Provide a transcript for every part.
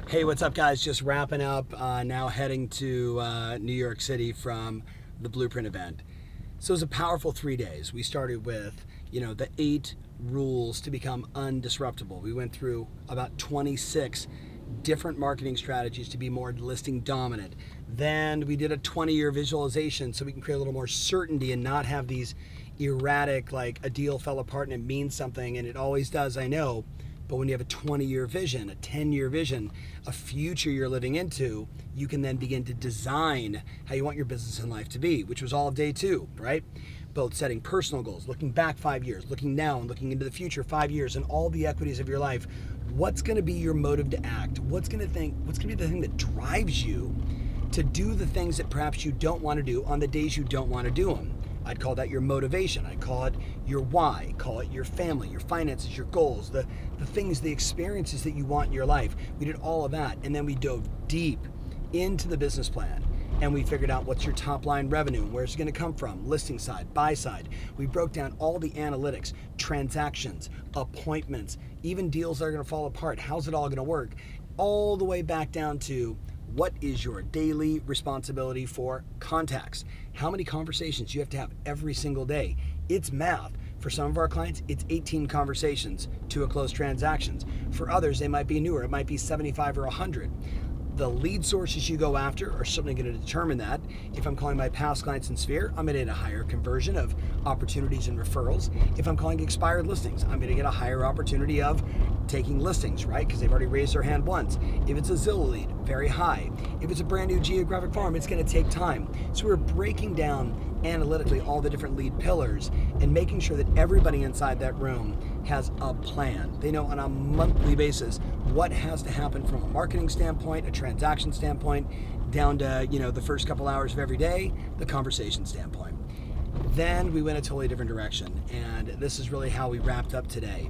Hey, what's up, guys? Just wrapping up, now heading to New York City from the Blueprint event. So it was a powerful 3 days. We started with, the 8 rules to become undisruptible. We went through about 26 different marketing strategies to be more listing dominant. Then we did a 20-year visualization so we can create a little more certainty and not have these erratic, like a deal fell apart and it means something, and it always does, I know. But when you have a 20-year vision, a 10-year vision, a future you're living into, you can then begin to design how you want your business and life to be, which was all of day 2, right? Both setting personal goals, looking back 5 years, looking now and looking into the future 5 years, and all the equities of your life. What's going to be your motive to act? What's going to be the thing that drives you to do the things that perhaps you don't want to do on the days you don't want to do them? I'd call that your motivation. I'd call it your why. Call it your family, your finances, your goals, the things, the experiences that you want in your life. We did all of that, and then we dove deep into the business plan, and we figured out what's your top line revenue, where's it going to come from, listing side, buy side. We broke down all the analytics, transactions, appointments, even deals that are going to fall apart. How's it all going to work? All the way back down to what is your daily responsibility for contacts? How many conversations you have to have every single day? It's math. For some of our clients, it's 18 conversations to a closed transactions. For others, they might be newer. It might be 75 or 100. The lead sources you go after are certainly going to determine that. If I'm calling my past clients in Sphere, I'm going to get a higher conversion of opportunities and referrals. If I'm calling expired listings, I'm going to get a higher opportunity of taking listings, right? Because they've already raised their hand once. If it's a Zillow lead, very high. If it's a brand new geographic farm, it's going to take time. So we're breaking down analytically all the different lead pillars and making sure that everybody inside that room has a plan. They know on a monthly basis what has to happen from a marketing standpoint, a transaction standpoint, down to the first couple hours of every day, the conversation standpoint. Then we went a totally different direction, and this is really how we wrapped up today.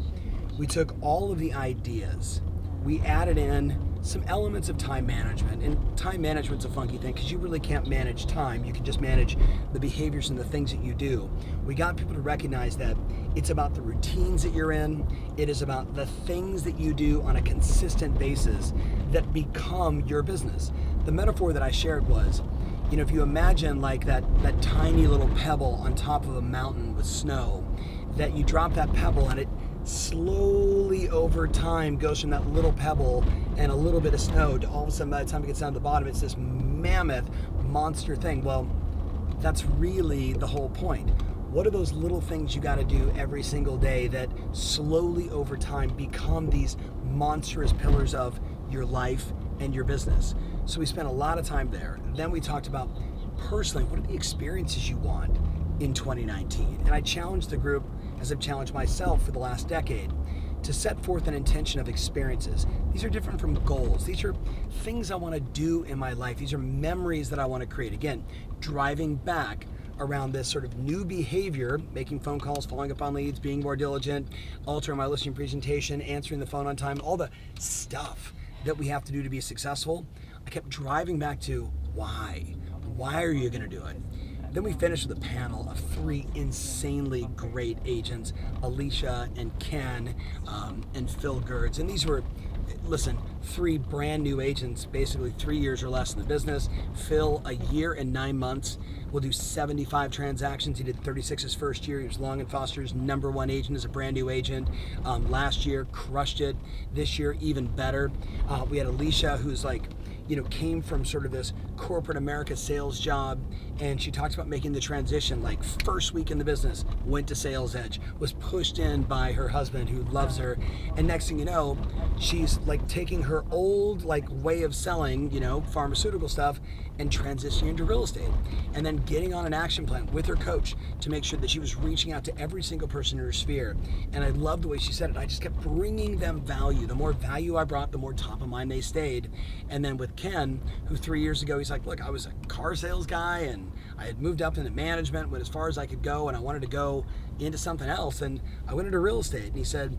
We took all of the ideas, we added in some elements of time management, and time management's a funky thing because you really can't manage time. You can just manage the behaviors and the things that you do. We got people to recognize that it's about the routines that you're in. It is about the things that you do on a consistent basis that become your business. The metaphor that I shared was, if you imagine like that tiny little pebble on top of a mountain with snow, that you drop that pebble and it slowly over time goes from that little pebble and a little bit of snow to all of a sudden by the time it gets down to the bottom, it's this mammoth monster thing. Well, that's really the whole point. What are those little things you got to do every single day that slowly over time become these monstrous pillars of your life and your business? So we spent a lot of time there. Then we talked about personally, what are the experiences you want in 2019? And I challenged the group, as I've challenged myself for the last decade, to set forth an intention of experiences. These are different from goals. These are things I want to do in my life. These are memories that I want to create. Again, driving back around this sort of new behavior, making phone calls, following up on leads, being more diligent, altering my listing presentation, answering the phone on time, all the stuff that we have to do to be successful. I kept driving back to why. Why are you going to do it? Then we finished with a panel of 3 insanely great agents, Alicia and Ken and Phil Gertz. And these were, 3 brand new agents, basically 3 years or less in the business. Phil, a year and 9 months, will do 75 transactions. He did 36 his first year. He was Long & Foster's #1 agent as a brand new agent. Last year, crushed it. This year, even better. We had Alicia, who's came from sort of this corporate America sales job, and she talks about making the transition, first week in the business, went to Sales Edge, was pushed in by her husband who loves her, and next thing you know, she's taking her old way of selling, pharmaceutical stuff and transitioning into real estate, and then getting on an action plan with her coach to make sure that she was reaching out to every single person in her sphere. And I love the way she said it. I just kept bringing them value. The more value I brought, the more top of mind they stayed. And then with Ken, who 3 years ago, he's like, look, I was a car sales guy and I had moved up into management, went as far as I could go, and I wanted to go into something else, and I went into real estate. And he said,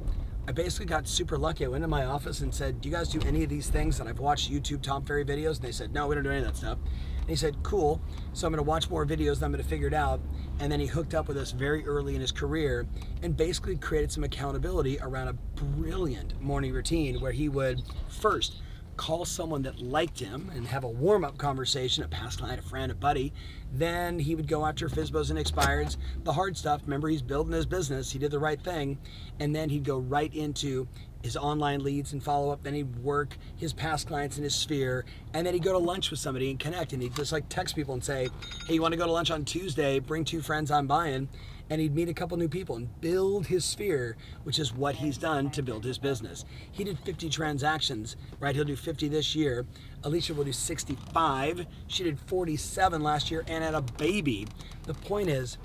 I basically got super lucky. I went in my office and said, do you guys do any of these things? And I've watched YouTube Tom Ferry videos, and they said, no, we don't do any of that stuff. And he said, cool, so I'm going to watch more videos and I'm going to figure it out. And then he hooked up with us very early in his career and basically created some accountability around a brilliant morning routine where he would first call someone that liked him and have a warm-up conversation, a past client, a friend, a buddy. Then he would go after FSBOs and expireds, the hard stuff. Remember, he's building his business. He did the right thing. And then he'd go right into his online leads and follow-up. Then he'd work his past clients in his sphere. And then he'd go to lunch with somebody and connect. And he'd just like text people and say, hey, you want to go to lunch on Tuesday? Bring 2 friends, I'm buying. And he'd meet a couple new people and build his sphere, which is what he's done to build his business. He did 50 transactions, right? He'll do 50 this year. Alicia will do 65. She did 47 last year and had a baby. The point is,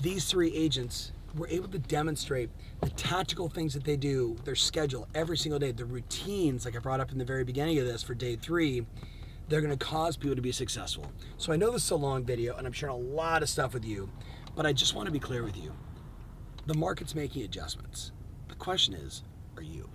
these 3 agents were able to demonstrate the tactical things that they do, their schedule every single day, the routines, like I brought up in the very beginning of this for day 3, they're gonna cause people to be successful. So I know this is a long video and I'm sharing a lot of stuff with you, but I just want to be clear with you. The market's making adjustments. The question is, are you?